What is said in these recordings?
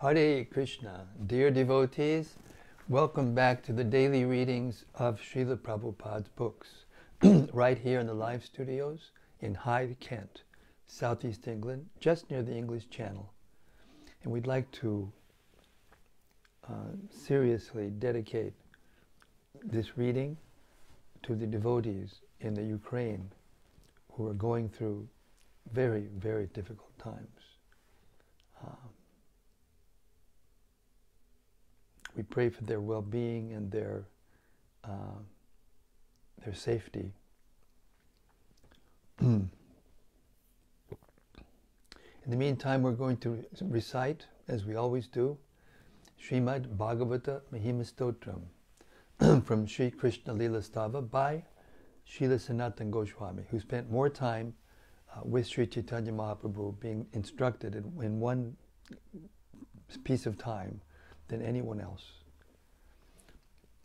Hare Krishna. Dear devotees, welcome back to the daily readings of Srila Prabhupada's books, right here in the live studios in Hyde, Kent, Southeast England, just near the English Channel. And we'd like to seriously dedicate this reading to the devotees in the Ukraine who are going through very, very difficult times. We pray for their well-being and their safety. In the meantime, we're going to recite, as we always do, Śrīmad-Bhāgavata Mahima Stotram from Sri Krishna Lila Stava by Srila Sanatana Goswami, who spent more time with Sri Chaitanya Mahaprabhu being instructed in one piece of time than anyone else.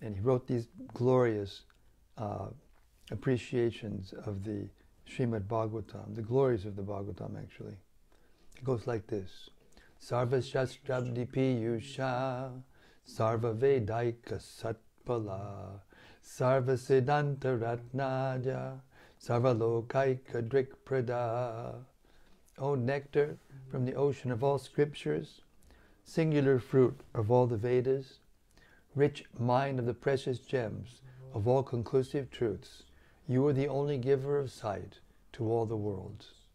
And he wrote these glorious appreciations of the Śrīmad-Bhāgavatam, the glories of the Bhagavatam actually. It goes like this. Sarva Shastrabdi Piyusha Sarva Vedaika Satpala Sarva Siddhanta Ratnaja Sarva Lokaika Drikprada. O nectar from the ocean of all scriptures, singular fruit of all the Vedas, rich mine of the precious gems of all conclusive truths, you are the only giver of sight to all the worlds.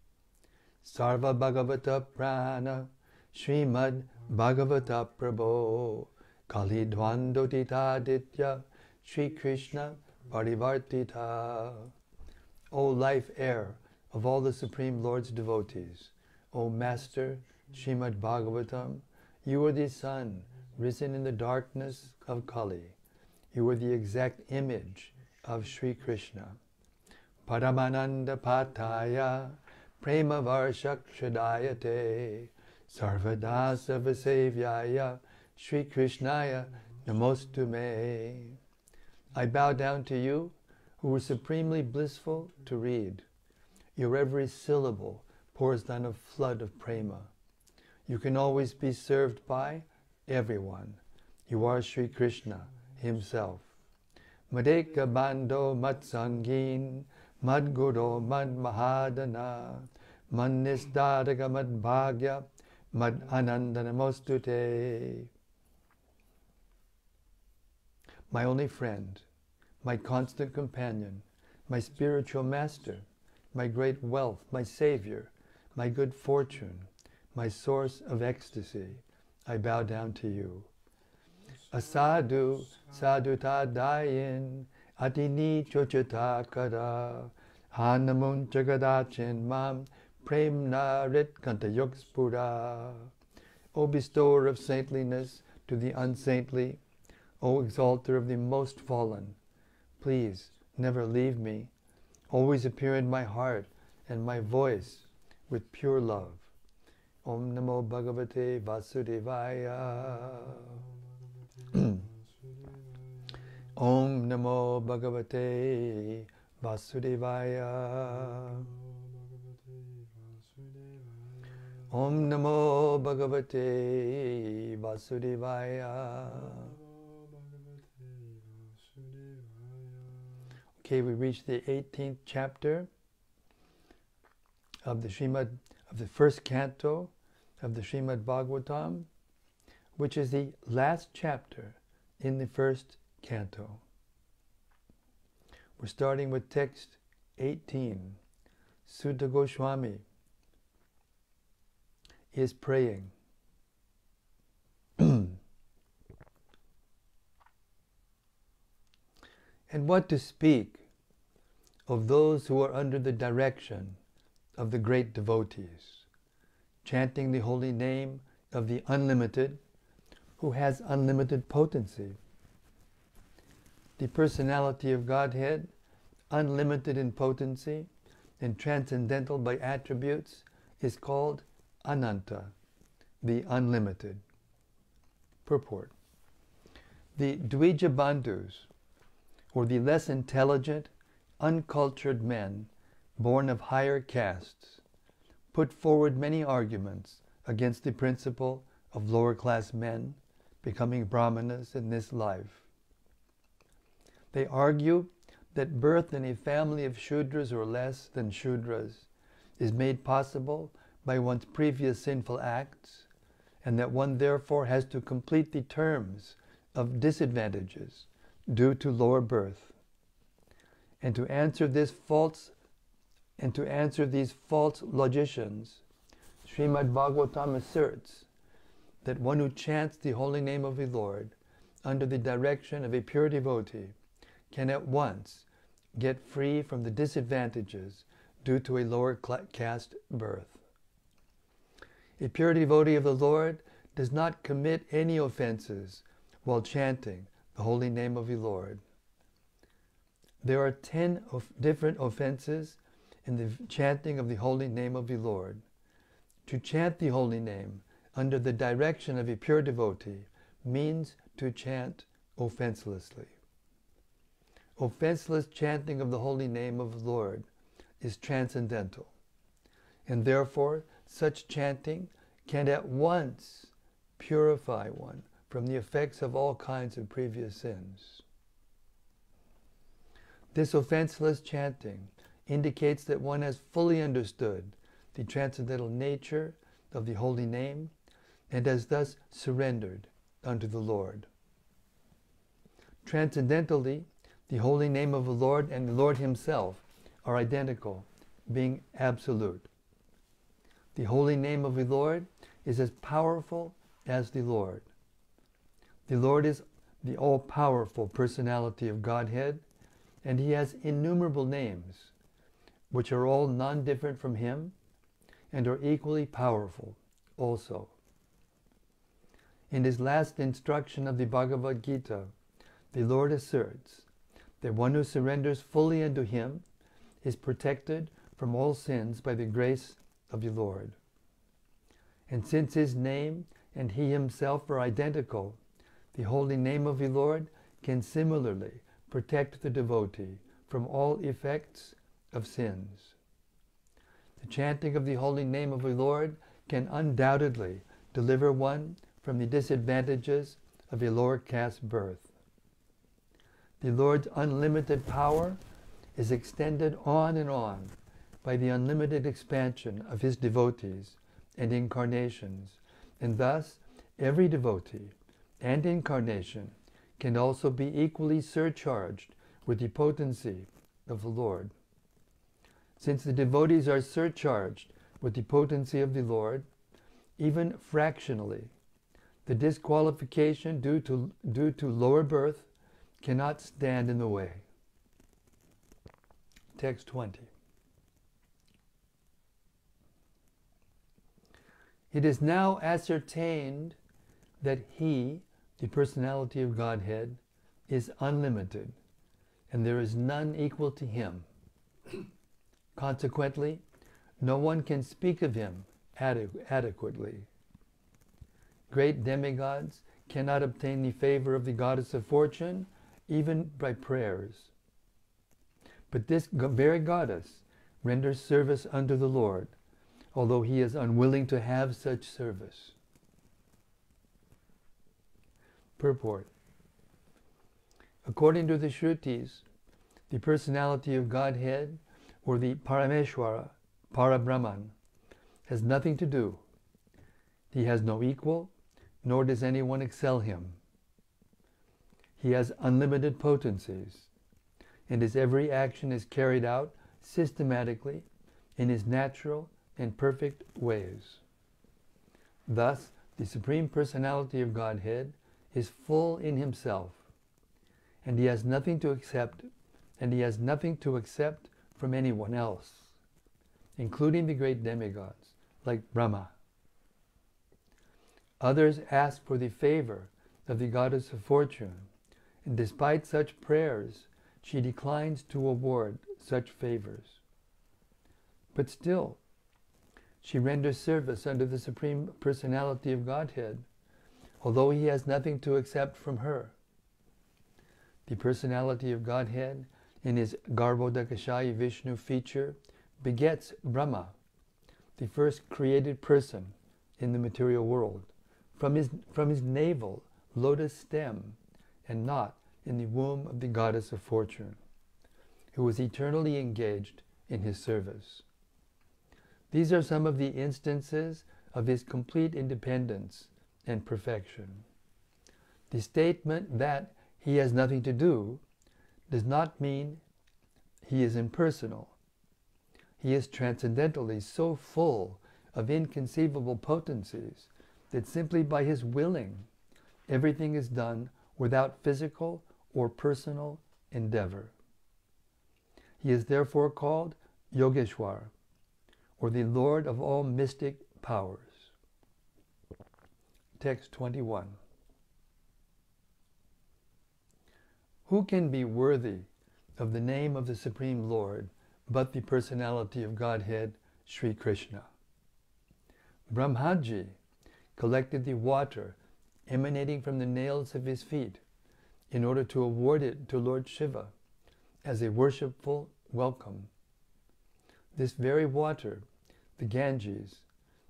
Sarva Bhagavata Prāṇa Śrīmad-Bhāgavata Prabho Kali Dvandotitaditya Sri Krishna Parivartita. O life air of all the Supreme Lord's devotees, O Master Śrīmad-Bhāgavatam, you are the sun risen in the darkness of Kali. You are the exact image of Sri Krishna. Paramananda Pataya Prema Varshakshadayate Sarvada Sarvasevyaya Sri Krishnaya Namostume. I bow down to you, who were supremely blissful to read. Your every syllable pours down a flood of prema. You can always be served by everyone. You are Sri Krishna himself. Madeka Bando Matsangin Madguru Mad Mahadana Manisdadaga Mad Bhagya Mad Anandanamostute. My only friend, my constant companion, my spiritual master, my great wealth, my savior, my good fortune, my source of ecstasy, I bow down to you. Asadu saduta dayin atini chochata kara hanamun jagadachin mam premna rit kantayokspura. O bestower of saintliness to the unsaintly, O exalter of the most fallen, please never leave me. Always appear in my heart and my voice with pure love. Om Namo Bhagavate Vasudevaya. Om Namo Bhagavate Vasudevaya. Om Namo Bhagavate Vasudevaya. Okay, we reached the 18th chapter of the first canto of the Śrīmad-Bhāgavatam, which is the last chapter in the first canto. We're starting with text 18. Sutta Goswami is praying. And what to speak of those who are under the direction of the great devotees, chanting the holy name of the Unlimited, who has unlimited potency. The personality of Godhead, unlimited in potency and transcendental by attributes, is called Ananta, the unlimited. Purport. The Dvija Bandhus, or the less intelligent, uncultured men born of higher castes, put forward many arguments against the principle of lower class men becoming Brahmanas in this life. They argue that birth in a family of Shudras or less than Shudras is made possible by one's previous sinful acts, and that one therefore has to complete the terms of disadvantages due to lower birth. And to answer these false logicians, Śrīmad-Bhāgavatam asserts that one who chants the holy name of the Lord under the direction of a pure devotee can at once get free from the disadvantages due to a lower caste birth. A pure devotee of the Lord does not commit any offenses while chanting the holy name of the Lord. There are 10 different offenses in the chanting of the holy name of the Lord. To chant the holy name under the direction of a pure devotee means to chant offenselessly. Offenseless chanting of the holy name of the Lord is transcendental, and therefore such chanting can at once purify one from the effects of all kinds of previous sins. This offenseless chanting indicates that one has fully understood the transcendental nature of the holy name and has thus surrendered unto the Lord. Transcendentally, the holy name of the Lord and the Lord Himself are identical, being absolute. The holy name of the Lord is as powerful as the Lord. The Lord is the all-powerful personality of Godhead, and He has innumerable names, which are all non-different from Him and are equally powerful also. In His last instruction of the Bhagavad Gita, the Lord asserts that one who surrenders fully unto Him is protected from all sins by the grace of the Lord. And since His name and He Himself are identical, the holy name of the Lord can similarly protect the devotee from all effects of sins. The chanting of the holy name of the Lord can undoubtedly deliver one from the disadvantages of a lower caste birth. The Lord's unlimited power is extended on and on by the unlimited expansion of His devotees and incarnations, and thus every devotee and incarnation can also be equally surcharged with the potency of the Lord. Since the devotees are surcharged with the potency of the Lord, even fractionally, the disqualification due to lower birth cannot stand in the way. Text 20. It is now ascertained that He, the personality of Godhead, is unlimited, and there is none equal to Him. Consequently, no one can speak of Him adequately. Great demigods cannot obtain the favor of the goddess of fortune, even by prayers. But this very goddess renders service unto the Lord, although He is unwilling to have such service. Purport. According to the Shrutis, the personality of Godhead, or the Parameshwara, Parabrahman, has nothing to do. He has no equal, nor does anyone excel Him. He has unlimited potencies, and His every action is carried out systematically in His natural and perfect ways. Thus, the Supreme Personality of Godhead is full in Himself, and He has nothing to accept, from anyone else, including the great demigods like Brahma. Others ask for the favor of the goddess of fortune, and despite such prayers, she declines to award such favors. But still, she renders service under the Supreme Personality of Godhead, although He has nothing to accept from her. The Personality of Godhead, in His Garbhodakashayi Vishnu feature, begets Brahma, the first created person in the material world, from his navel lotus stem, and not in the womb of the goddess of fortune, who was eternally engaged in his service. These are some of the instances of his complete independence and perfection. The statement that he has nothing to do does not mean he is impersonal. He is transcendentally so full of inconceivable potencies that simply by his willing, everything is done without physical or personal endeavor. He is therefore called Yogeshwar, or the Lord of all mystic powers. Text 21. Who can be worthy of the name of the Supreme Lord but the personality of Godhead, Sri Krishna? Brahmaji collected the water emanating from the nails of his feet in order to award it to Lord Shiva as a worshipful welcome. This very water, the Ganges,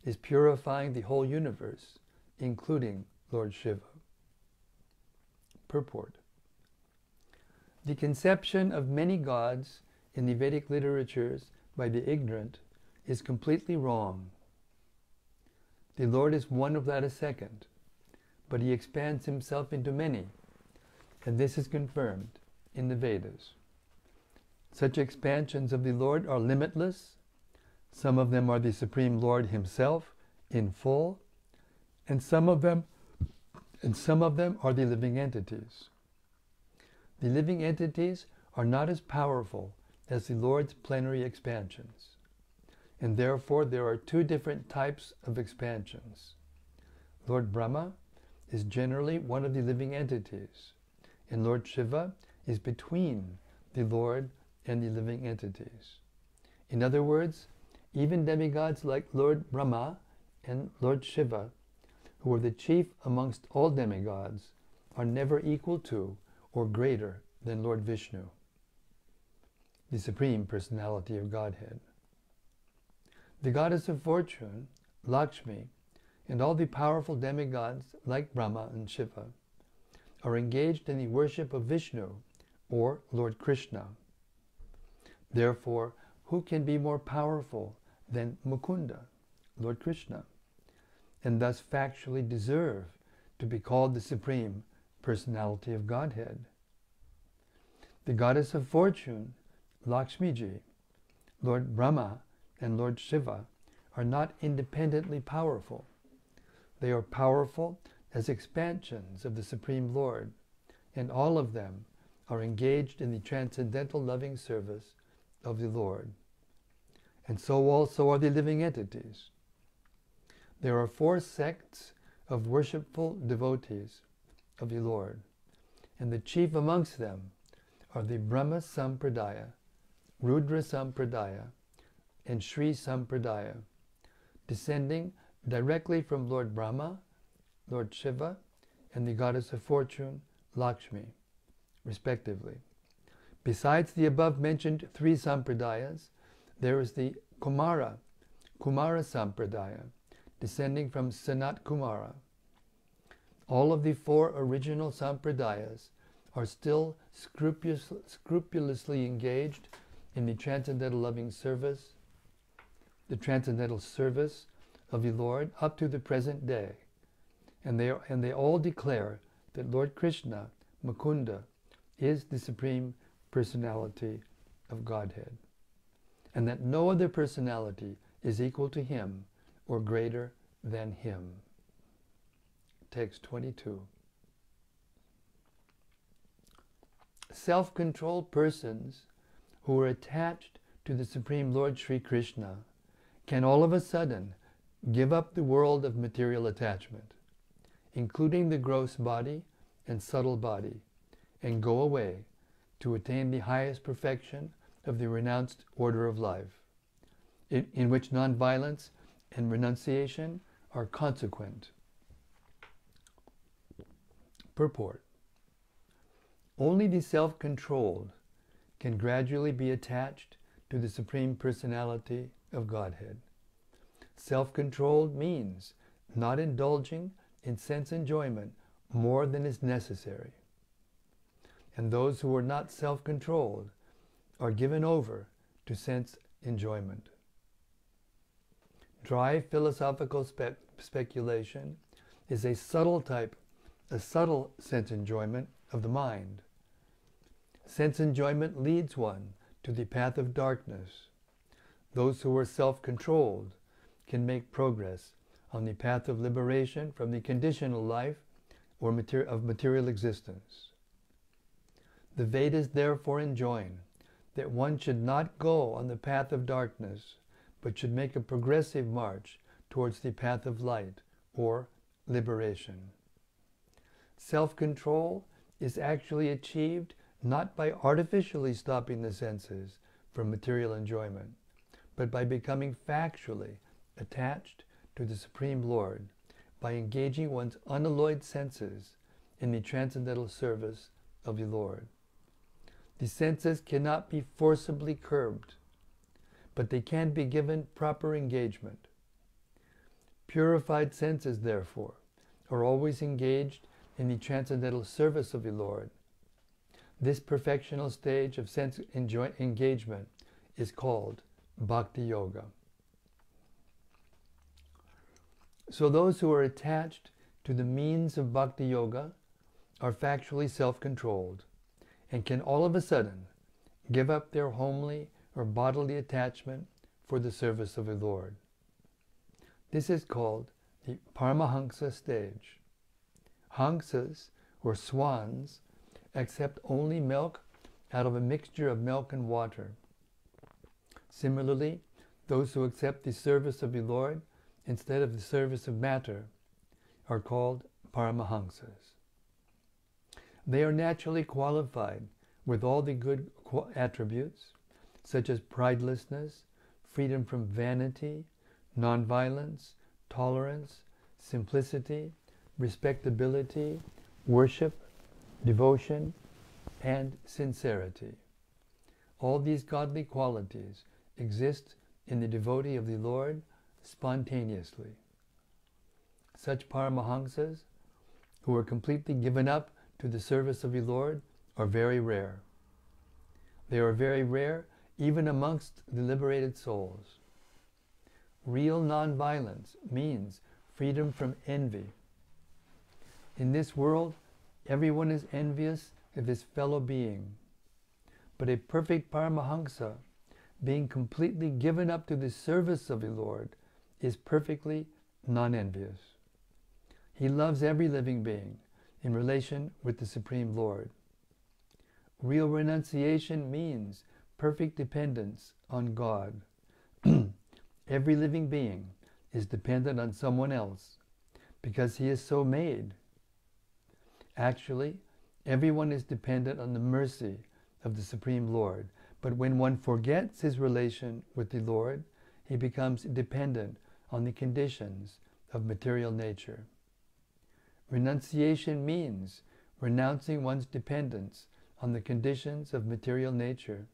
is purifying the whole universe, including Lord Shiva. Purport. The conception of many gods in the Vedic literatures by the ignorant is completely wrong. The Lord is one without a second, but he expands himself into many, and this is confirmed in the Vedas. Such expansions of the Lord are limitless. Some of them are the Supreme Lord himself in full, and some of them are the living entities. The living entities are not as powerful as the Lord's plenary expansions, and therefore there are two different types of expansions. Lord Brahma is generally one of the living entities, and Lord Shiva is between the Lord and the living entities. In other words, even demigods like Lord Brahma and Lord Shiva, who are the chief amongst all demigods, are never equal to or greater than Lord Vishnu, the Supreme Personality of Godhead. The goddess of fortune, Lakshmi, and all the powerful demigods like Brahma and Shiva are engaged in the worship of Vishnu, or Lord Krishna. Therefore, who can be more powerful than Mukunda, Lord Krishna, and thus factually deserve to be called the Supreme Personality of Godhead? The goddess of fortune, Lakshmiji, Lord Brahma, and Lord Shiva are not independently powerful. They are powerful as expansions of the Supreme Lord, and all of them are engaged in the transcendental loving service of the Lord. And so also are the living entities. There are 4 sects of worshipful devotees of the Lord, and the chief amongst them are the Brahma Sampradaya, Rudra Sampradaya, and Shri Sampradaya, descending directly from Lord Brahma, Lord Shiva, and the goddess of fortune, Lakshmi, respectively. Besides the above-mentioned 3 sampradayas, there is the Kumara Sampradaya, descending from Sanat Kumara. All of the 4 original sampradayas are still scrupulously engaged in the transcendental loving service, the transcendental service of the Lord up to the present day. And they all declare that Lord Krishna, Mukunda, is the Supreme Personality of Godhead, and that no other personality is equal to him or greater than him. Text 22. Self-controlled persons who are attached to the Supreme Lord Sri Krishna can all of a sudden give up the world of material attachment, including the gross body and subtle body, and go away to attain the highest perfection of the renounced order of life, in which nonviolence and renunciation are consequent. Purport. Only the self-controlled can gradually be attached to the Supreme Personality of Godhead. Self-controlled means not indulging in sense enjoyment more than is necessary. And those who are not self-controlled are given over to sense enjoyment. Dry philosophical speculation is a subtle sense enjoyment of the mind. Sense enjoyment leads one to the path of darkness. Those who are self-controlled can make progress on the path of liberation from the conditional life or of material existence. The Vedas therefore enjoin that one should not go on the path of darkness, but should make a progressive march towards the path of light or liberation. Self-control is actually achieved not by artificially stopping the senses from material enjoyment, but by becoming factually attached to the Supreme Lord, by engaging one's unalloyed senses in the transcendental service of the Lord. The senses cannot be forcibly curbed, but they can be given proper engagement. Purified senses, therefore, are always engaged in the transcendental service of the Lord. This perfectional stage of sense engagement is called Bhakti Yoga. So those who are attached to the means of Bhakti Yoga are factually self-controlled and can all of a sudden give up their homely or bodily attachment for the service of the Lord. This is called the Paramahansa stage. Hansas, or swans, accept only milk out of a mixture of milk and water. Similarly, those who accept the service of the Lord instead of the service of matter are called Paramahansas. They are naturally qualified with all the good attributes, such as pridelessness, freedom from vanity, nonviolence, tolerance, simplicity, respectability, worship, devotion, and sincerity. All these godly qualities exist in the devotee of the Lord spontaneously. Such Paramahansas, who are completely given up to the service of the Lord, are very rare. They are very rare even amongst the liberated souls. Real nonviolence means freedom from envy. In this world, everyone is envious of his fellow being. But a perfect Paramahansa, being completely given up to the service of the Lord, is perfectly non-envious. He loves every living being in relation with the Supreme Lord. Real renunciation means perfect dependence on God. Every living being is dependent on someone else because he is so made. Actually, everyone is dependent on the mercy of the Supreme Lord, but when one forgets his relation with the Lord, he becomes dependent on the conditions of material nature. Renunciation means renouncing one's dependence on the conditions of material nature,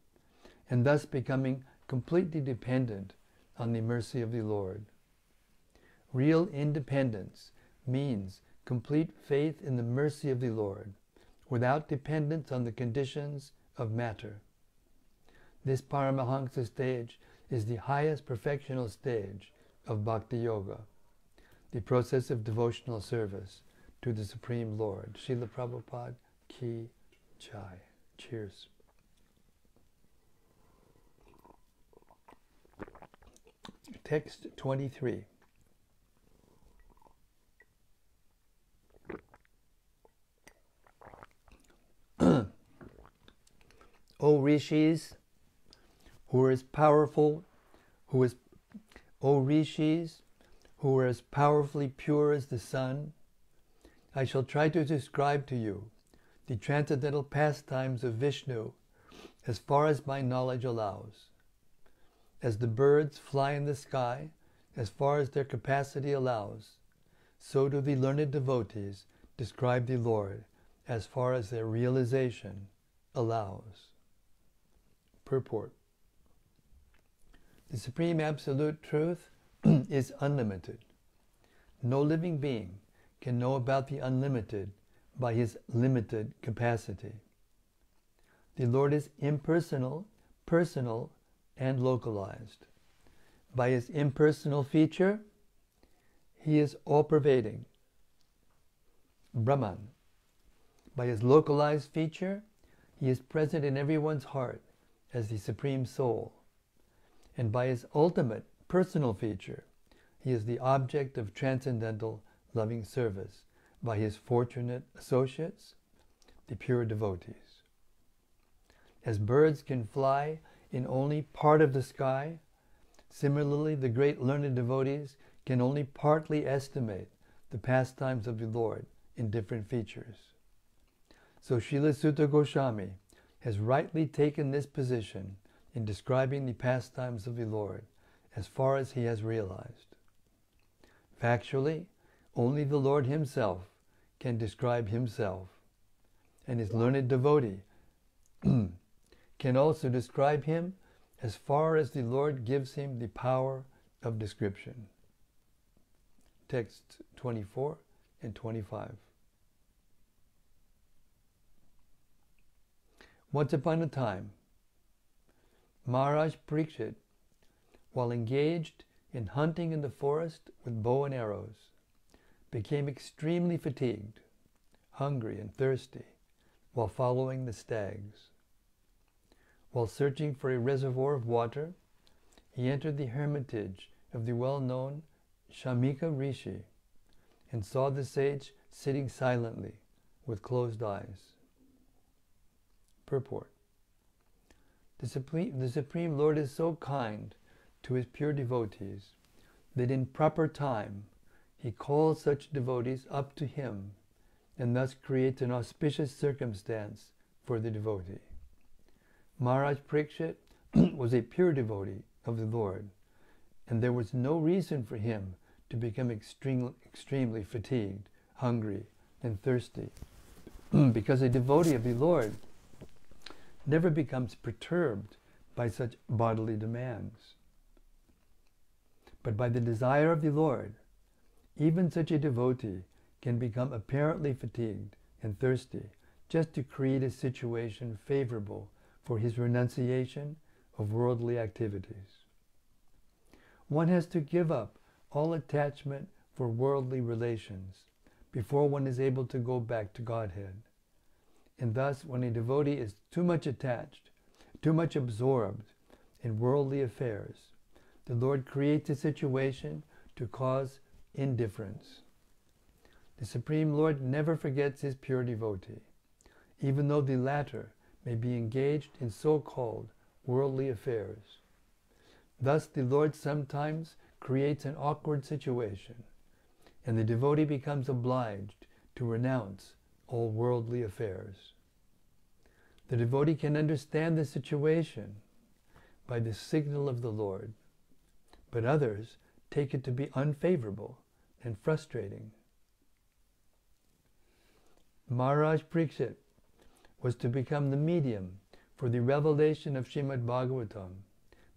and thus becoming completely dependent on the mercy of the Lord. Real independence means complete faith in the mercy of the Lord, without dependence on the conditions of matter. This Paramahansa stage is the highest perfectional stage of Bhakti Yoga, the process of devotional service to the Supreme Lord. Srila Prabhupada Ki Jai. Cheers. Text 23. O Rishis, who are as powerful, O Rishis, who are as powerfully pure as the sun, I shall try to describe to you the transcendental pastimes of Vishnu as far as my knowledge allows. As the birds fly in the sky as far as their capacity allows, so do the learned devotees describe the Lord as far as their realization allows. Purport. The Supreme Absolute Truth is unlimited. No living being can know about the unlimited by his limited capacity. The Lord is impersonal, personal, and localized. By his impersonal feature, he is all-pervading, Brahman. By his localized feature, he is present in everyone's heart as the Supreme Soul. And by his ultimate personal feature, he is the object of transcendental loving service by his fortunate associates, the pure devotees. As birds can fly in only part of the sky, similarly the great learned devotees can only partly estimate the pastimes of the Lord in different features. So Srila Sutta Goswami has rightly taken this position in describing the pastimes of the Lord as far as he has realized. Factually, only the Lord himself can describe himself, and his learned devotee can also describe him as far as the Lord gives him the power of description. Texts 24 and 25. Once upon a time, Mahārāja Parīkṣit, while engaged in hunting in the forest with bow and arrows, became extremely fatigued, hungry and thirsty while following the stags. While searching for a reservoir of water, he entered the hermitage of the well-known Shamika Rishi and saw the sage sitting silently with closed eyes. Purport. The Supreme Lord is so kind to his pure devotees that in proper time he calls such devotees up to him and thus creates an auspicious circumstance for the devotee. Mahārāja Parīkṣit was a pure devotee of the Lord, and there was no reason for him to become extremely fatigued, hungry, and thirsty, because a devotee of the Lord never becomes perturbed by such bodily demands. But by the desire of the Lord, even such a devotee can become apparently fatigued and thirsty just to create a situation favorable for his renunciation of worldly activities. One has to give up all attachment for worldly relations before one is able to go back to Godhead. And thus, when a devotee is too much attached, too much absorbed in worldly affairs, the Lord creates a situation to cause indifference. The Supreme Lord never forgets his pure devotee, even though the latter may be engaged in so-called worldly affairs. Thus, the Lord sometimes creates an awkward situation, and the devotee becomes obliged to renounce all worldly affairs. The devotee can understand the situation by the signal of the Lord, but others take it to be unfavorable and frustrating. Mahārāja Parīkṣit was to become the medium for the revelation of Śrīmad-Bhāgavatam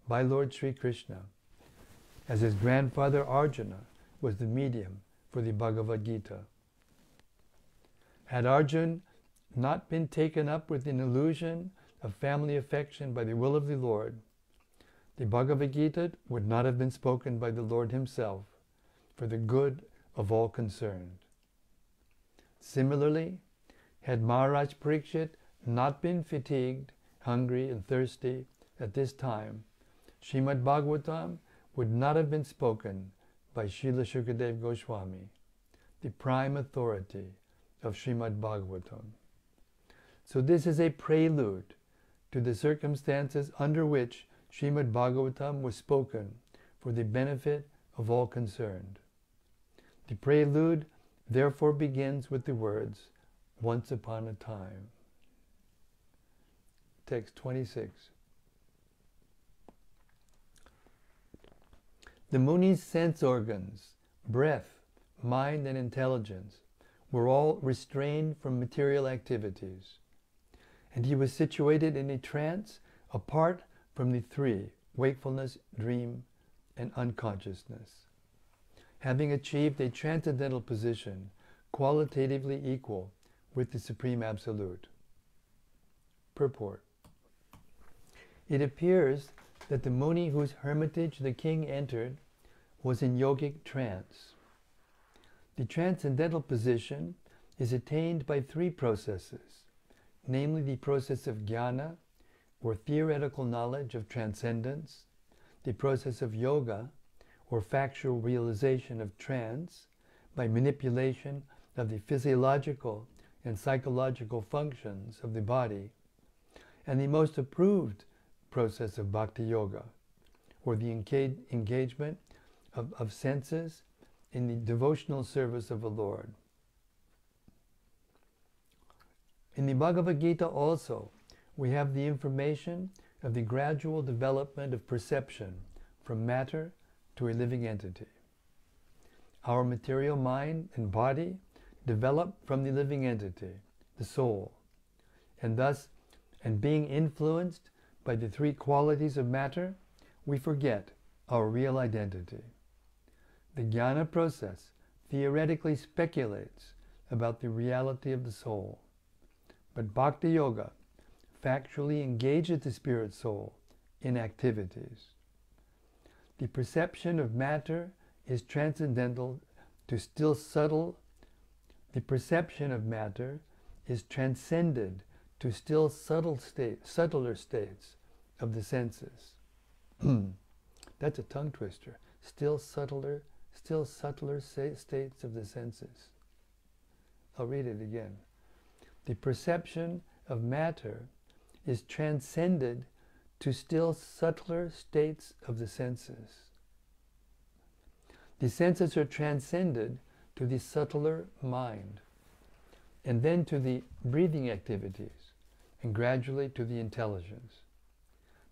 by Lord Sri Krishna, as his grandfather Arjuna was the medium for the Bhagavad Gita. Had Arjuna not been taken up with an illusion of family affection by the will of the Lord, the Bhagavad Gita would not have been spoken by the Lord himself for the good of all concerned. Similarly, had Mahārāja Parīkṣit not been fatigued, hungry, and thirsty at this time, Śrīmad-Bhāgavatam would not have been spoken by Srila Shukadev Goswami, the prime authority of Śrīmad-Bhāgavatam. So this is a prelude to the circumstances under which Śrīmad-Bhāgavatam was spoken for the benefit of all concerned. The prelude therefore begins with the words, "Once upon a time." Text 26. The Muni's sense organs, breath, mind, and intelligence were all restrained from material activities, and he was situated in a trance apart from the three, wakefulness, dream, and unconsciousness. Having achieved a transcendental position qualitatively equal with the Supreme Absolute. Purport. It appears that the Muni whose hermitage the king entered was in yogic trance. The transcendental position is attained by three processes, namely the process of jnana, or theoretical knowledge of transcendence, the process of yoga, or factual realization of trance, by manipulation of the physiological and psychological functions of the body, and the most approved process of bhakti yoga, or the engagement of senses in the devotional service of the Lord. In the Bhagavad Gita also, we have the information of the gradual development of perception from matter to a living entity. Our material mind and body develop from the living entity, the soul, and thus, and being influenced by the three qualities of matter, we forget our real identity. The jnana process theoretically speculates about the reality of the soul, but bhakti yoga factually engages the spirit soul in activities. The perception of matter is transcendental to still subtle. The perception of matter is transcended to still subtler states of the senses. That's a tongue twister. Still subtler states of the senses. I'll read it again. The perception of matter is transcended to still subtler states of the senses. The senses are transcended to the subtler mind, and then to the breathing activities, and gradually to the intelligence.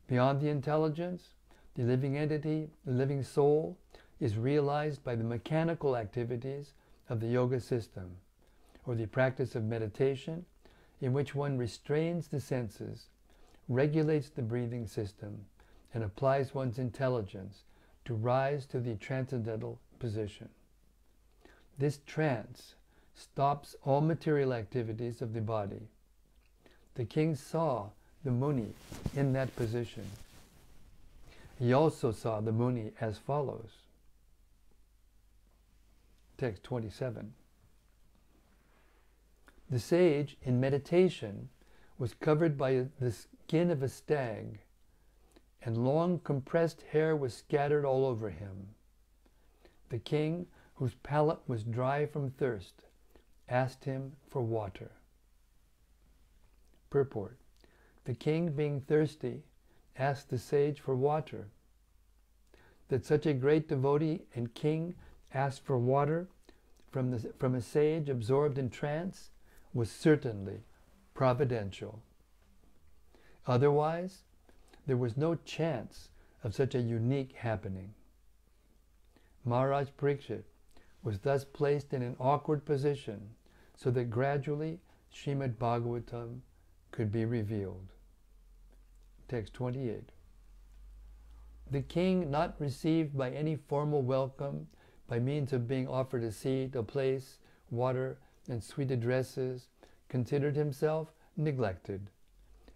Beyond the intelligence, the living entity, the living soul, is realized by the mechanical activities of the yoga system, or the practice of meditation, in which one restrains the senses, regulates the breathing system, and applies one's intelligence to rise to the transcendental position. This trance stops all material activities of the body. The king saw the Muni in that position. He also saw the Muni as follows. Text 27. The sage, in meditation, was covered by the skin of a stag, and long compressed hair was scattered all over him. The king, whose palate was dry from thirst, asked him for water. Purport. The king, being thirsty, asked the sage for water. That such a great devotee and king asked for water from a sage absorbed in trance was certainly providential. Otherwise, there was no chance of such a unique happening. Mahārāja Parīkṣit was thus placed in an awkward position so that gradually Śrīmad-Bhāgavatam could be revealed. Text 28. The king, not received by any formal welcome, by means of being offered a seat, a place, water, and sweet addresses, considered himself neglected,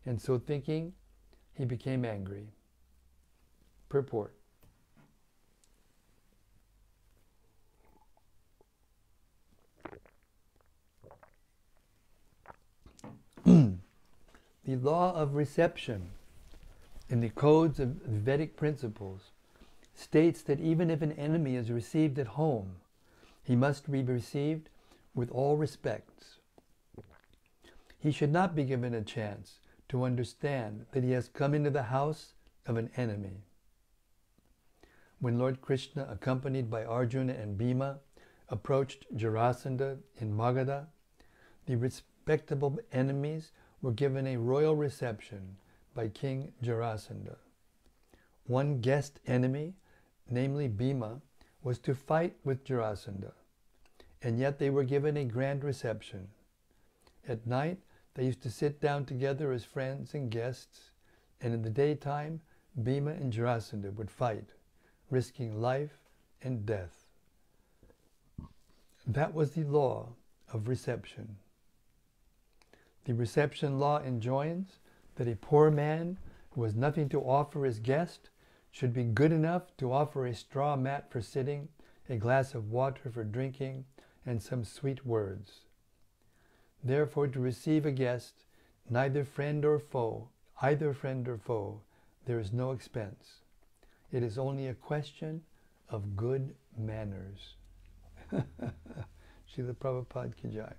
and so thinking, he became angry. Purport. The law of reception in the codes of Vedic principles states that even if an enemy is received at home, he must be received with all respects. He should not be given a chance to understand that he has come into the house of an enemy. When Lord Krishna, accompanied by Arjuna and Bhima, approached Jarasandha in Magadha, the respectable enemies were given a royal reception by King Jarasandha. One guest enemy, namely Bhima, was to fight with Jarasandha, and yet they were given a grand reception. At night, they used to sit down together as friends and guests, and in the daytime, Bhima and Jarasandha would fight, risking life and death. That was the law of reception. The reception law enjoins that a poor man who has nothing to offer his guest should be good enough to offer a straw mat for sitting, a glass of water for drinking, and some sweet words. Therefore, to receive a guest, either friend or foe, there is no expense. It is only a question of good manners. Srila Prabhupada Ki Jai.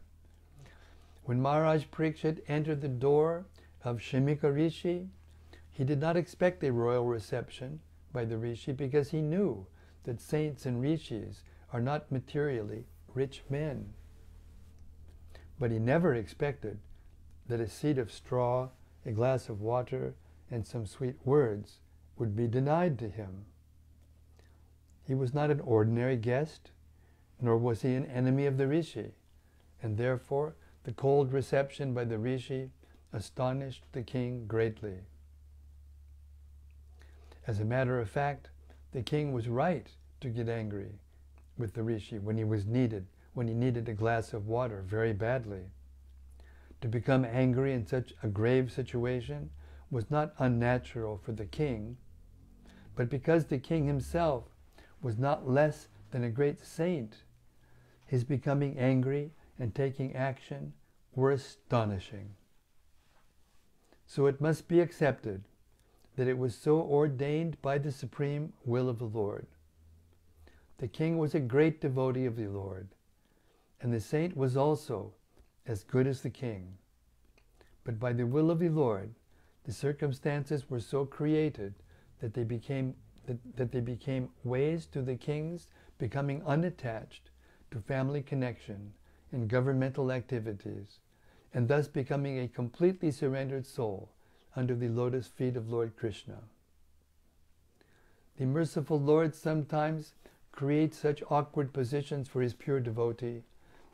When Mahārāja Parīkṣit entered the door of Shemika Rishi, he did not expect a royal reception by the Rishi because he knew that saints and rishis are not materially rich men. But he never expected that a seat of straw, a glass of water, and some sweet words would be denied to him. He was not an ordinary guest, nor was he an enemy of the Rishi, and therefore the cold reception by the Rishi astonished the king greatly. As a matter of fact, the king was right to get angry with the Rishi when he needed a glass of water very badly. To become angry in such a grave situation was not unnatural for the king, but because the king himself was not less than a great saint, his becoming angry and taking action were astonishing. So it must be accepted that it was so ordained by the supreme will of the Lord. The king was a great devotee of the Lord, and the saint was also as good as the king. But by the will of the Lord, the circumstances were so created that they became ways to the king's becoming unattached to family connection and governmental activities, and thus becoming a completely surrendered soul under the lotus feet of Lord Krishna. The merciful Lord sometimes creates such awkward positions for his pure devotee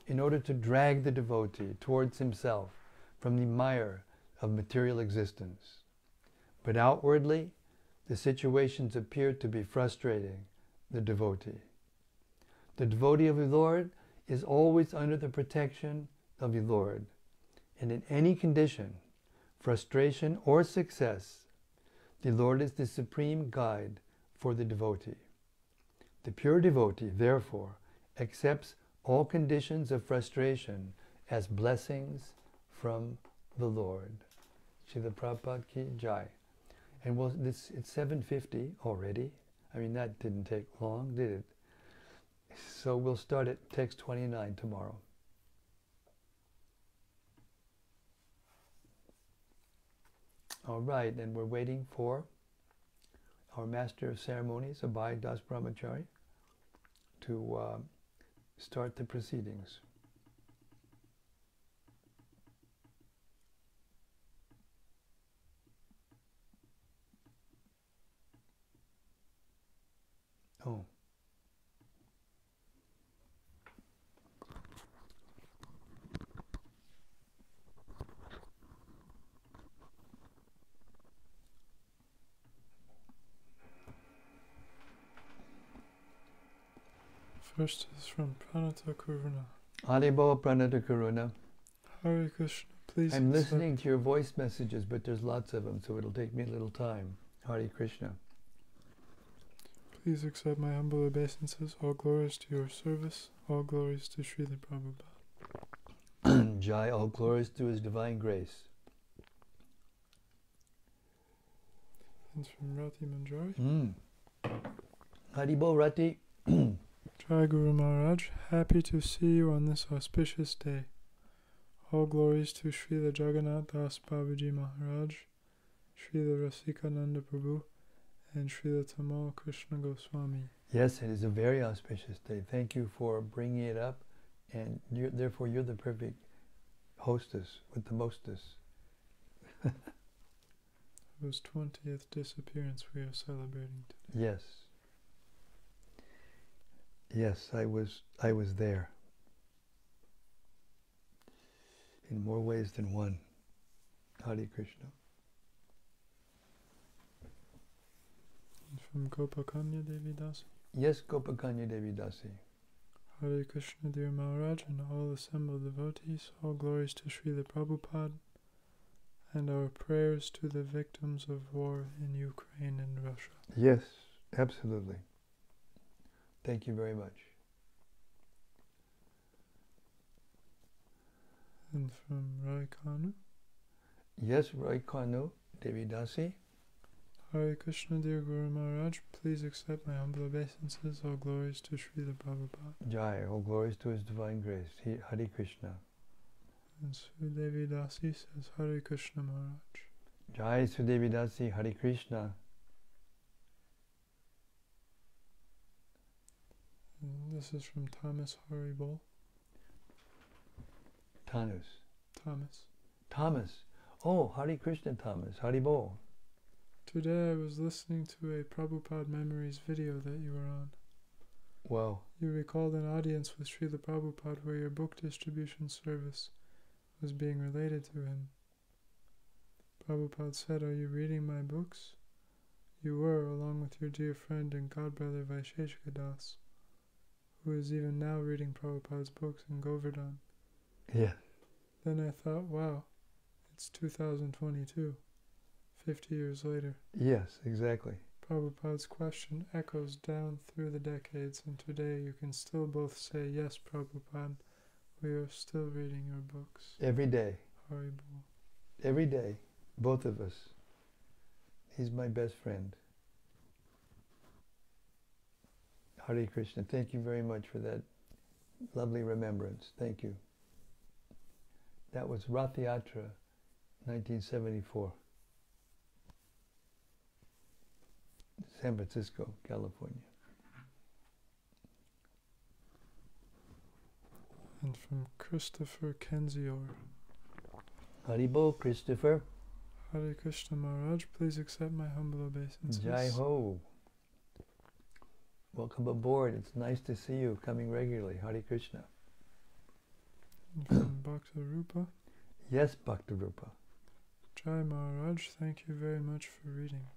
in order to drag the devotee towards himself from the mire of material existence. But outwardly, the situations appear to be frustrating the devotee. The devotee of the Lord is always under the protection of the Lord, and in any condition, frustration or success, the Lord is the supreme guide for the devotee. The pure devotee, therefore, accepts all conditions of frustration as blessings from the Lord. Srila Prabhupada Ki Jai. And it's 7:50 already. I mean, that didn't take long, did it? So we'll start at text 29 tomorrow. All right, and we're waiting for our Master of Ceremonies, Abhay Das Brahmachari, to start the proceedings. Oh. First is from Pranata Karuna. Haribo Pranata Karuna. Hare Krishna, please. I'm listening to your voice messages, but there's lots of them, so it'll take me a little time. Hare Krishna. Please accept my humble obeisances. All glories to your service. All glories to Srila Prabhupada. Jai, all glories to His divine grace. That's from Rati Manjari. Haribo Rati. Jai Guru Maharaj, happy to see you on this auspicious day. All glories to Srila Jagannath Das Babaji Maharaj, Srila Rasikananda Prabhu, and Srila Tamal Krishna Goswami. Yes, it is a very auspicious day. Thank you for bringing it up, and therefore you're the perfect hostess with the mostess. Whose 20th disappearance we are celebrating today. Yes. Yes, I was there. In more ways than one. Hare Krishna. From Gopakanya Devi Dasi. Yes, Gopakanya Devi Dasi. Hare Krishna, dear Mahārāja, and all assembled devotees, all glories to Srila Prabhupada, and our prayers to the victims of war in Ukraine and Russia. Yes, absolutely. Thank you very much. And from Raikanu. Yes, Raikanu, Devi Dasi. Hare Krishna, dear Guru Maharaj, please accept my humble obeisances. All glories to Srila Bhagavatam. Jai, all glories to His Divine Grace. Hare Krishna. And Sudevi Dasi says, Hare Krishna Maharaj. Jai, Sudevi Dasi, Hare Krishna. And this is from Thomas Haribol. Thomas. Oh, Hare Krishna Thomas. Haribol. Today I was listening to a Prabhupada Memories video that you were on. Wow. You recalled an audience with Srila Prabhupada where your book distribution service was being related to him. Prabhupada said, "Are you reading my books?" You were, along with your dear friend and godbrother Vaisheshika Das, who is even now reading Prabhupada's books in Govardhan. Yeah. Then I thought, wow, it's 2022, 50 years later. Yes, exactly. Prabhupada's question echoes down through the decades, and today you can still both say, yes, Prabhupada, we are still reading your books. Every day. Haribol. Every day. Both of us. He's my best friend. Hare Krishna. Thank you very much for that lovely remembrance. Thank you. That was Rath Yatra, 1974. San Francisco, California. And from Christopher Kenzior. Haribol, Christopher. Hare Krishna Maharaj, please accept my humble obeisances. Jai Ho. Welcome aboard. It's nice to see you coming regularly. Hare Krishna. And from Bhakta Rupa. Yes, Bhakta Rupa. Jai Maharaj, thank you very much for reading.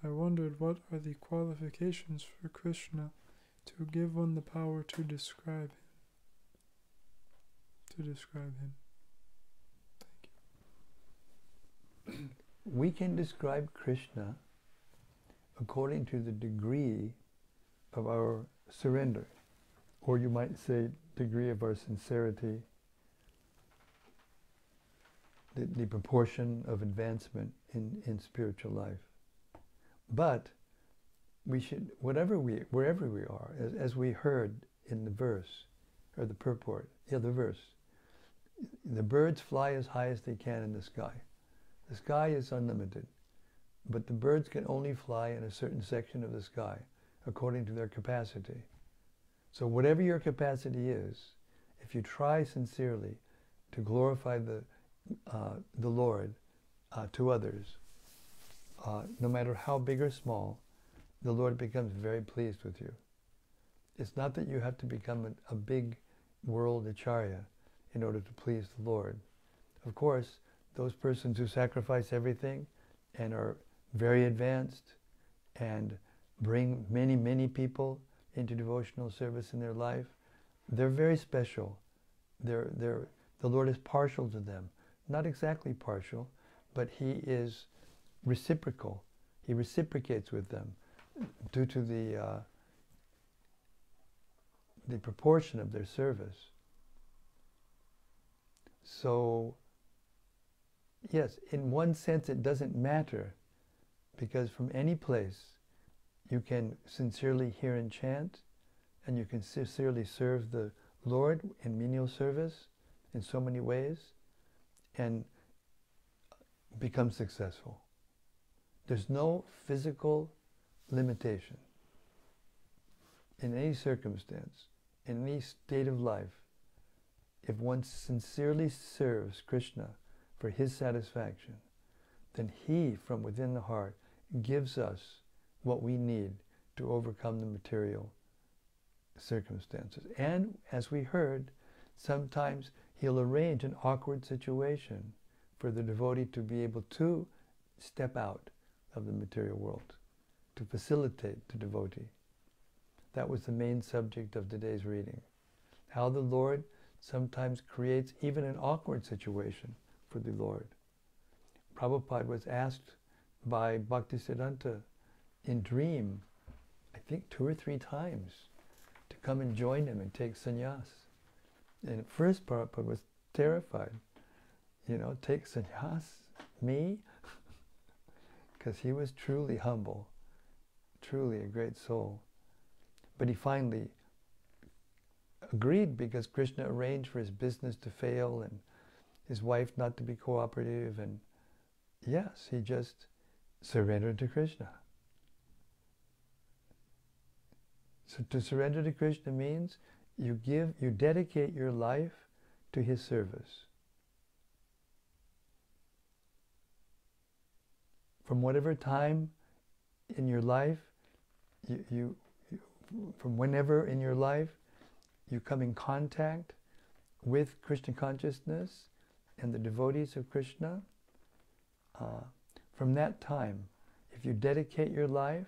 I wondered what are the qualifications for Krishna to give one the power to describe him. Thank you. We can describe Krishna according to the degree of our surrender, or you might say degree of our sincerity, the proportion of advancement in spiritual life. But we should, wherever we are, as we heard in the verse, or the purport, the verse, the birds fly as high as they can in the sky. The sky is unlimited, but the birds can only fly in a certain section of the sky according to their capacity. So whatever your capacity is, if you try sincerely to glorify the Lord to others, no matter how big or small, the Lord becomes very pleased with you. It's not that you have to become a big world acharya in order to please the Lord. Of course, those persons who sacrifice everything and are very advanced and bring many, many people into devotional service in their life, they're very special. The Lord is partial to them. Not exactly partial, but He is reciprocal. He reciprocates with them due to the proportion of their service. So, yes, in one sense it doesn't matter, because from any place you can sincerely hear and chant, and you can sincerely serve the Lord in menial service in so many ways, and become successful. There's no physical limitation in any circumstance, in any state of life. If one sincerely serves Krishna for His satisfaction, then He, from within the heart, gives us what we need to overcome the material circumstances. And, as we heard, sometimes He'll arrange an awkward situation for the devotee to be able to step out of the material world, to facilitate the devotee. That was the main subject of today's reading. How the Lord sometimes creates even an awkward situation for the Lord. Prabhupada was asked by Bhaktisiddhanta in dream, I think 2 or 3 times, to come and join him and take sannyas. And at first Prabhupada was terrified. You know, take sannyas? Me? Because he was truly humble, truly a great soul. But he finally agreed because Krishna arranged for his business to fail and his wife not to be cooperative, and yes, he just surrendered to Krishna. So to surrender to Krishna means you dedicate your life to his service. From whatever time in your life, from whenever in your life you come in contact with Krishna consciousness and the devotees of Krishna, from that time, if you dedicate your life,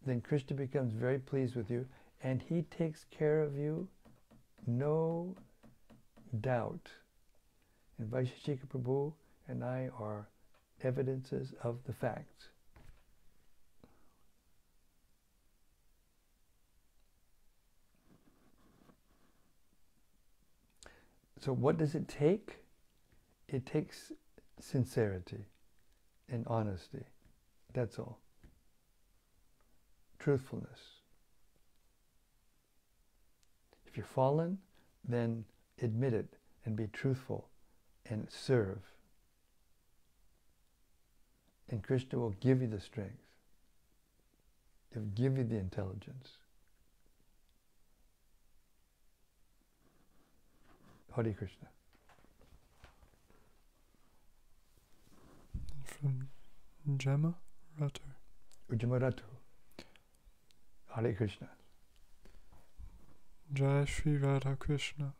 then Krishna becomes very pleased with you, and he takes care of you, no doubt. And Vaisheshika Prabhu and I are evidences of the fact. So what does it take? It takes sincerity and honesty. That's all. Truthfulness. If you're fallen, then admit it and be truthful and serve. And Krishna will give you the strength. He'll give you the intelligence. Hare Krishna. From Gemma Rutter. Ujjama Ratu. Hare Krishna. Jai Shri Radha Krishna.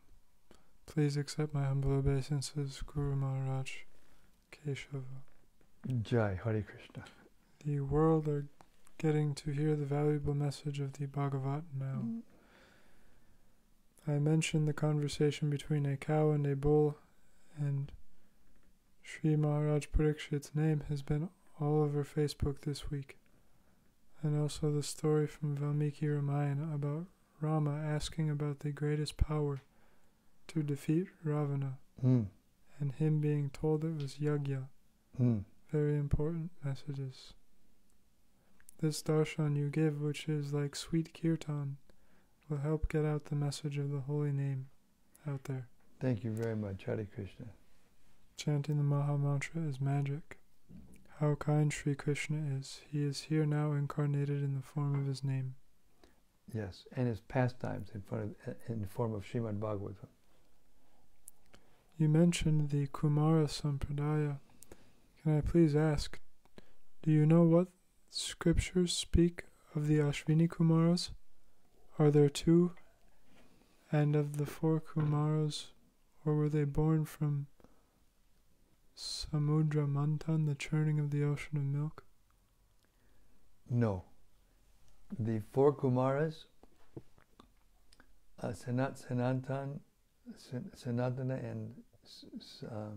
Please accept my humble obeisances, Guru Mahārāja Keshava. Jai Hare Krishna. The world are getting to hear the valuable message of the Bhagavata now. I mentioned the conversation between a cow and a bull, and Sri Maharaj Parīkṣit's name has been all over Facebook this week. And also the story from Valmiki Ramayana about Rama asking about the greatest power to defeat Ravana, and him being told it was Yajna. Very important messages. This darshan you give, which is like sweet kirtan, will help get out the message of the holy name out there. Thank you very much. Hare Krishna. Chanting the Maha Mantra is magic. How kind Sri Krishna is. He is here now incarnated in the form of his name. Yes, and his pastimes in the form of Śrīmad-Bhāgavatam. You mentioned the Kumara Sampradaya. Can I please ask, do you know what scriptures speak of the Ashvini Kumaras? Are there 2? And of the 4 Kumaras, or were they born from Samudra Manthan, the churning of the ocean of milk? No. The 4 Kumaras, Sanatana, and the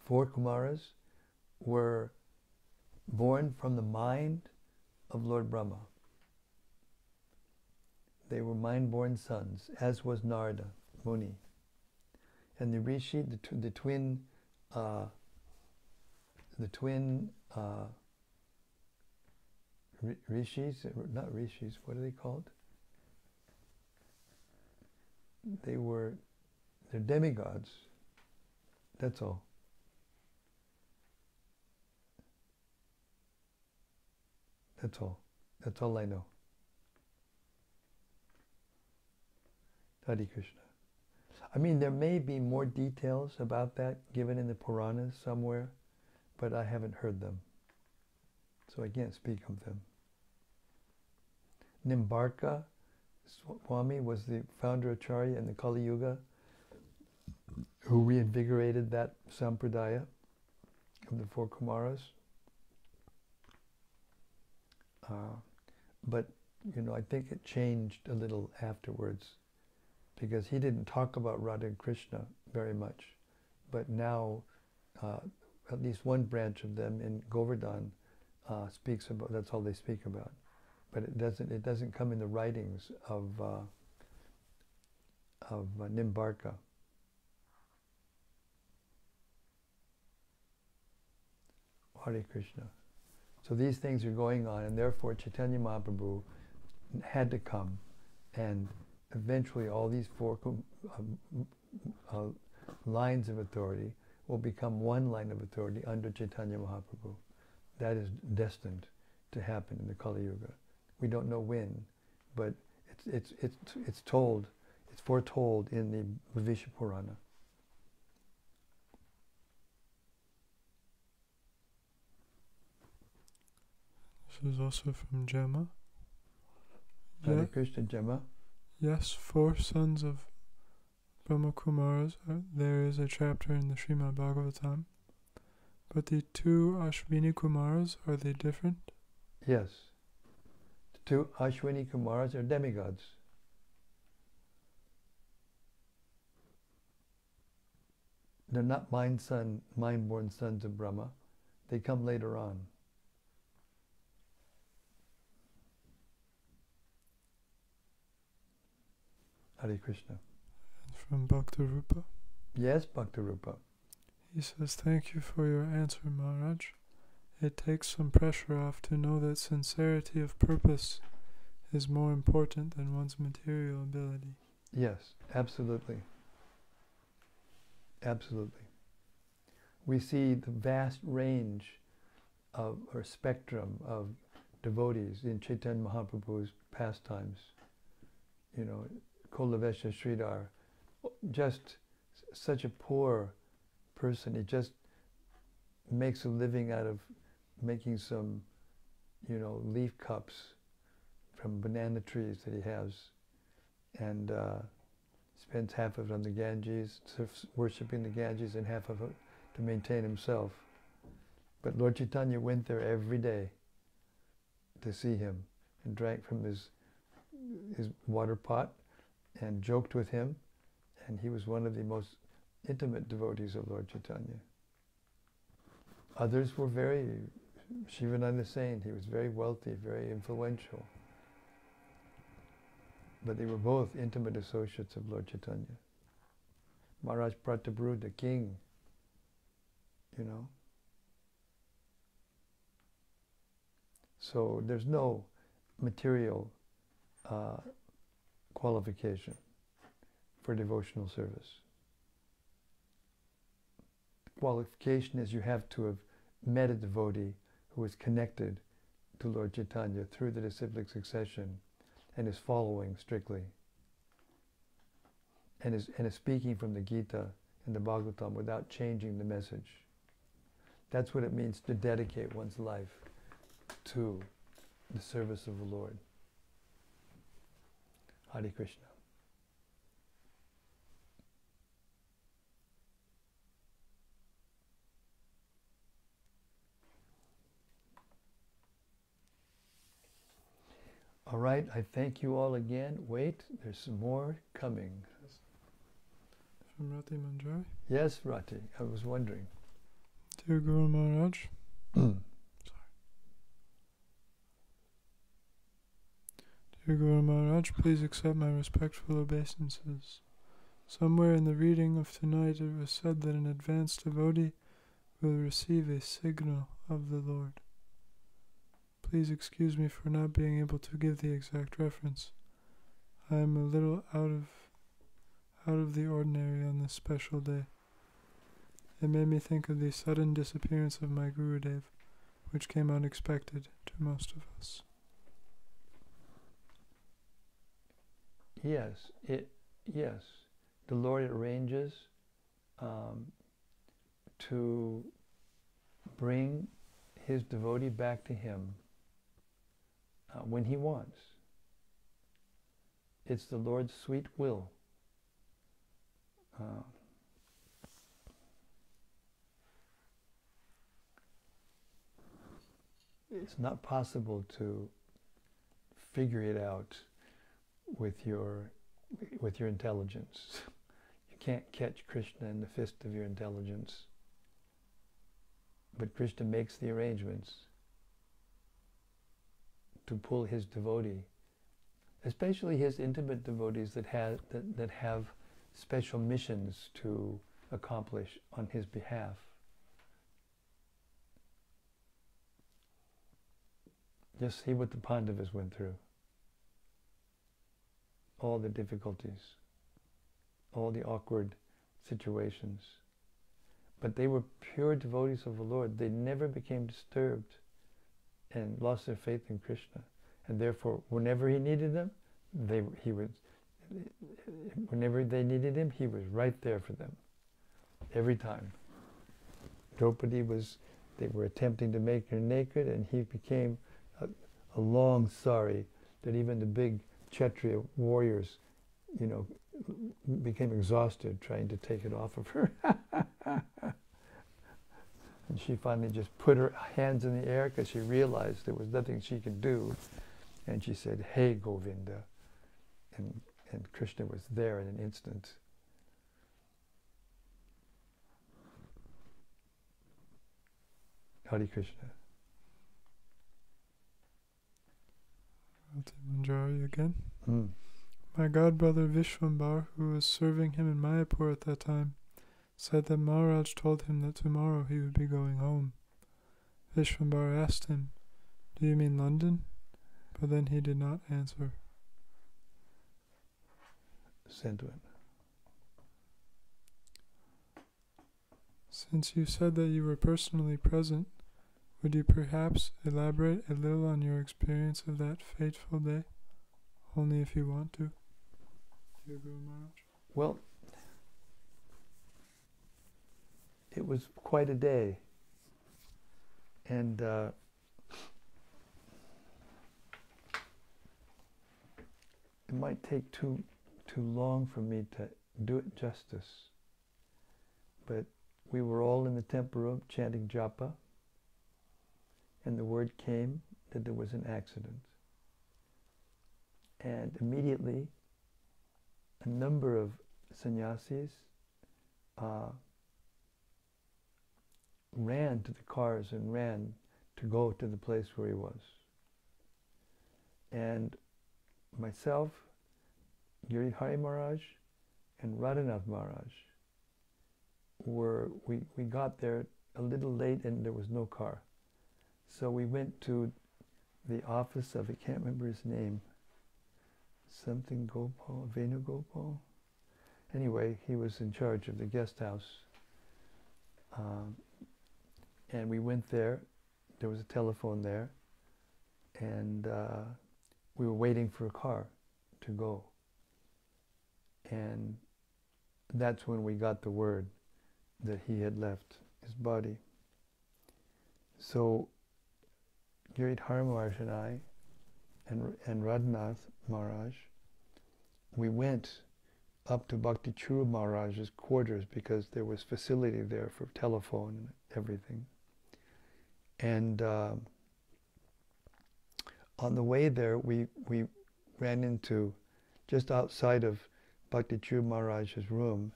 4 Kumaras were born from the mind of Lord Brahma. They were mind-born sons, as was Narada Muni. And the Rishi, the twin rishis, not rishis, what are they called? They're demigods. That's all. That's all. That's all I know. Hare Krishna. I mean, there may be more details about that given in the Purāṇas somewhere, but I haven't heard them, so I can't speak of them. Nimbarka Swami was the founder acharya in the Kali Yuga who reinvigorated that sampradaya of the 4 Kumaras. But I think it changed a little afterwards, because he didn't talk about Radha and Krishna very much. But now, at least one branch of them in Govardhan speaks about, that's all they speak about. But it doesn't come in the writings of Nimbarka. Hare Krishna. So these things are going on, and therefore Chaitanya Mahaprabhu had to come, and eventually all these four lines of authority will become one line of authority under Chaitanya Mahaprabhu. That is destined to happen in the Kali Yuga. We don't know when, but it's foretold in the Bhavishya Purāṇa. This is also from Gemma. Hare Krishna, Gemma. Yes, 4 sons of Brahma Kumaras. There is a chapter in the Srimad-Bhāgavatam. But the 2 Ashvini Kumaras, are they different? Yes. The 2 Ashwini Kumaras are demigods. They're not mind-born sons of Brahma. They come later on. Hare Krishna. And from Bhaktarupa. Yes, Bhaktarupa. He says, thank you for your answer, Maharaj. It takes some pressure off to know that sincerity of purpose is more important than one's material ability. Yes, absolutely. Absolutely. We see the vast range or spectrum of devotees in Chaitanya Mahaprabhu's pastimes. Kolavesha Sridhar, just such a poor person. He just makes a living out of making some, leaf cups from banana trees that he has, and spends half of it on the Ganges, worshipping the Ganges, and half of it to maintain himself. But Lord Chaitanya went there every day to see him, and drank from his water pot, and joked with him, and he was one of the most intimate devotees of Lord Chaitanya. Others were Shivananda Sain, he was very wealthy, very influential. But they were both intimate associates of Lord Chaitanya. Maharaj Pratabharu, the king, So there's no material qualification for devotional service. The qualification is you have to have met a devotee who is connected to Lord Chaitanya through the disciplic succession and is following strictly, and is speaking from the Gita and the Bhagavatam without changing the message. That's what it means to dedicate one's life to the service of the Lord. Hare Krishna. All right, I thank you all again. Wait, there's some more coming. From Rati Manjari. Yes, Rati, I was wondering. Dear Guru Maharaj. Dear Guru Maharaj, please accept my respectful obeisances. Somewhere in the reading of tonight it was said that an advanced devotee will receive a signal of the Lord. Please excuse me for not being able to give the exact reference. I am a little out of the ordinary on this special day. It made me think of the sudden disappearance of my Gurudev, which came unexpected to most of us. Yes, the Lord arranges to bring his devotee back to him when he wants. It's the Lord's sweet will. It's not possible to figure it out with your intelligence. You can't catch Krishna in the fist of your intelligence. But Krishna makes the arrangements to pull his devotee, especially his intimate devotees that have special missions to accomplish on his behalf. Just see what the Pandavas went through. All the difficulties, all the awkward situations. But they were pure devotees of the Lord. They never became disturbed and lost their faith in Krishna. And therefore, whenever he needed them, whenever they needed him, he was right there for them. Every time. Draupadi they were attempting to make her naked, and he became a long sorry that even the big Kshatriya warriors, became exhausted trying to take it off of her. And she finally just put her hands in the air because she realized there was nothing she could do. And she said, "Hey, Govinda." And Krishna was there in an instant. Hare Krishna. Manjari again. My godbrother Vishwambar, who was serving him in Mayapur at that time, said that Mahārāja told him that tomorrow he would be going home. Vishwambar asked him, "Do you mean London?" But then he did not answer. Sentiment. Since you said that you were personally present, would you perhaps elaborate a little on your experience of that fateful day? Only if you want to. Dear Guru Maharaj. Well, it was quite a day. And it might take too long for me to do it justice. But we were all in the temple room chanting japa, and the word came that there was an accident. And immediately, a number of sannyasis ran to the cars and ran to go to the place where he was. And myself, Giridhari Maharaj, and Radhanath Maharaj we got there a little late and there was no car. So we went to the office of, I can't remember his name, something Gopal, Venugopal. Anyway, he was in charge of the guest house. And we went there. There was a telephone there. And we were waiting for a car to go. And that's when we got the word that he had left his body. So Giridhara Maharaj and I and Radhanath Maharaj, we went up to Bhakti Churu Maharaj's quarters because there was facility there for telephone and everything. And on the way there, we ran into, just outside of Bhakti Churu Maharaj's room,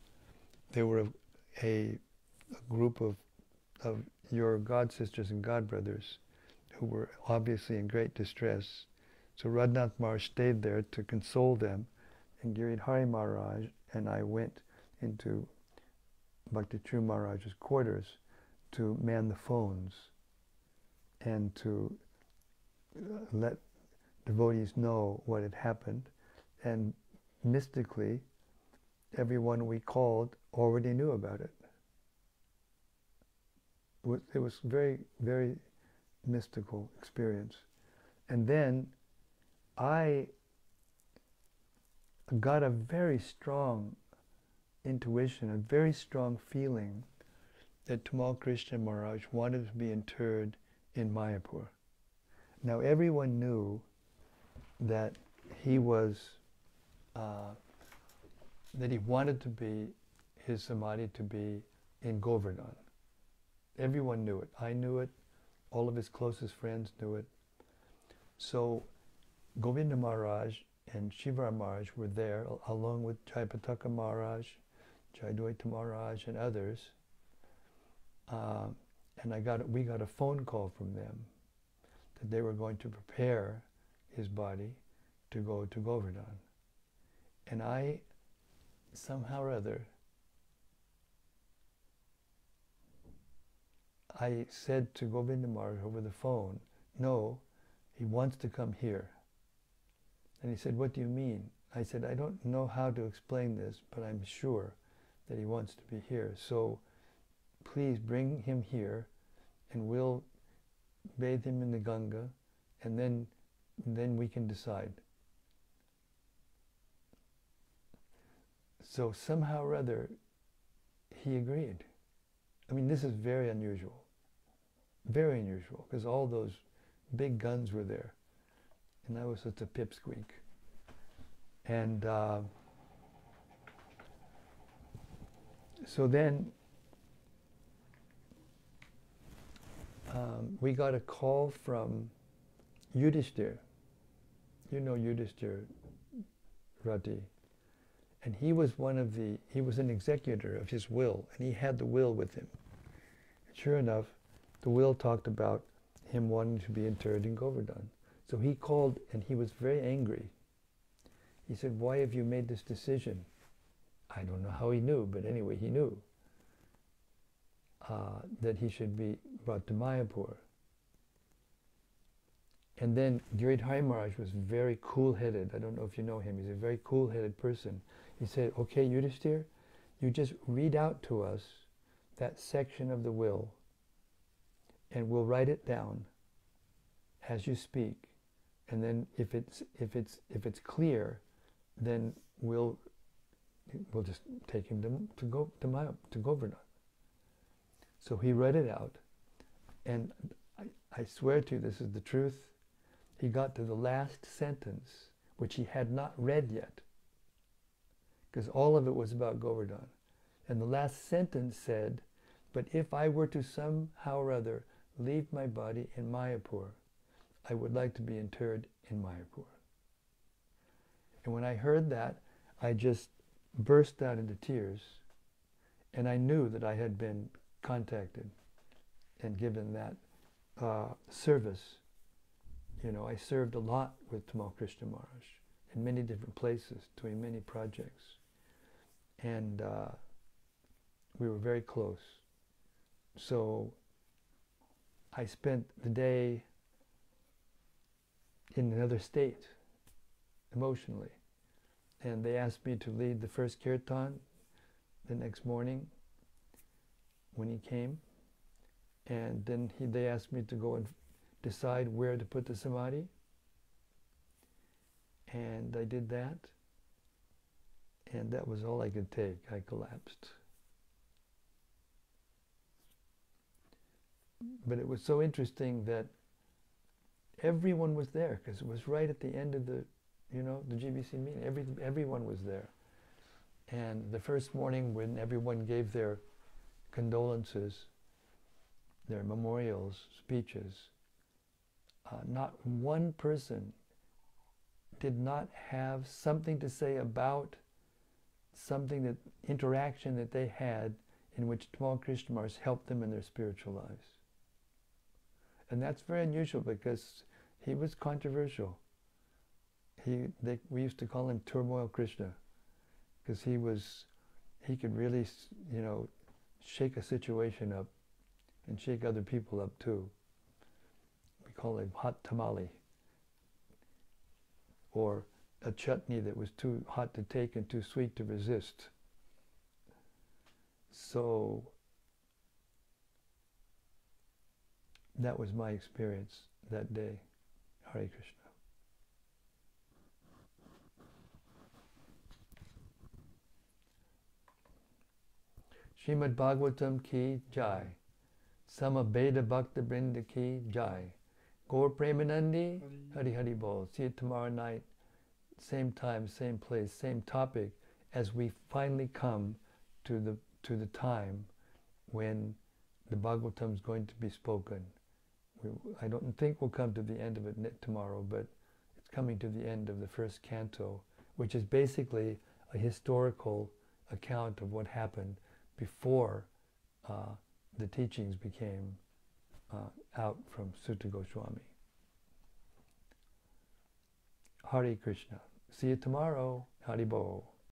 there were a group of your god sisters and god brothers who were obviously in great distress. So Radhanath Maharaj stayed there to console them, and Giridhari Maharaj and I went into Bhakti Churu Maharaj's quarters to man the phones and to let devotees know what had happened. And mystically, everyone we called already knew about it. It was very, very mystical experience. And then I got a very strong intuition, a very strong feeling that Tamal Krishna Maharaj wanted to be interred in Mayapur. Now everyone knew that he was, that he wanted to be, his samadhi to be in Govardhan. Everyone knew it. I knew it. All of his closest friends knew it. So Govinda Maharaj and Shivara Maharaj were there, along with Jaipataka Maharaj, Jayadvaita Maharaj, and others. And we got a phone call from them that they were going to prepare his body to go to Govardhan. And I, somehow or other, I said to Govinda Maharaj over the phone, no, he wants to come here. And he said, what do you mean? I said, I don't know how to explain this, but I'm sure that he wants to be here. So please bring him here, and we'll bathe him in the Ganga, and then we can decide. So somehow or other, he agreed. I mean, this is very unusual, because all those big guns were there, and I was such a pipsqueak. And so then we got a call from Yudhishthir. You know Yudhishthir, Rati. And he was he was an executor of his will, and he had the will with him. And sure enough, the will talked about him wanting to be interred in Govardhan. So he called, and he was very angry. He said, why have you made this decision? I don't know how he knew, but anyway, he knew that he should be brought to Mayapur. And then Giridhari Maharaj was very cool-headed. I don't know if you know him. He's a very cool-headed person. He said, okay, Yudhishthir, you just read out to us that section of the will, and we'll write it down as you speak. And then if it's clear, then we'll just take him to Govardhan. So he read it out, and I swear to you, this is the truth. He got to the last sentence, which he had not read yet, because all of it was about Govardhan. And the last sentence said, but if I were to somehow or other leave my body in Mayapur, I would like to be interred in Mayapur. And when I heard that, I just burst out into tears, and I knew that I had been contacted and given that service. You know, I served a lot with Tamal Krishna Maharaj in many different places, doing many projects. And we were very close. So I spent the day in another state, emotionally. And they asked me to lead the first kirtan the next morning when he came. And then they asked me to go and decide where to put the samadhi. And I did that. And that was all I could take. I collapsed. But it was so interesting that everyone was there, because it was right at the end of the GBC meeting. Everyone was there. And the first morning when everyone gave their condolences, their memorials, speeches, not one person did not have something to say about interaction that they had in which Tamal Krishna Maharaj helped them in their spiritual lives. And that's very unusual, because he was controversial. We used to call him Turmoil Krishna, because he could really, shake a situation up and shake other people up too. We call him hot tamale, or a chutney that was too hot to take and too sweet to resist. So that was my experience that day. Hare Krishna. Śrīmad-Bhāgavatam ki jai. Sama Beda Bhakta Brinda ki jai. Gaur Premanandi, Hari Hari Bol. See you tomorrow night, same time, same place, same topic, as we finally come to the time when the Bhagavatam is going to be spoken. I don't think we'll come to the end of it tomorrow, but coming to the end of the first canto, which is basically a historical account of what happened before the teachings became out from Sutta Goswami. Hare Krishna. See you tomorrow. Haribol.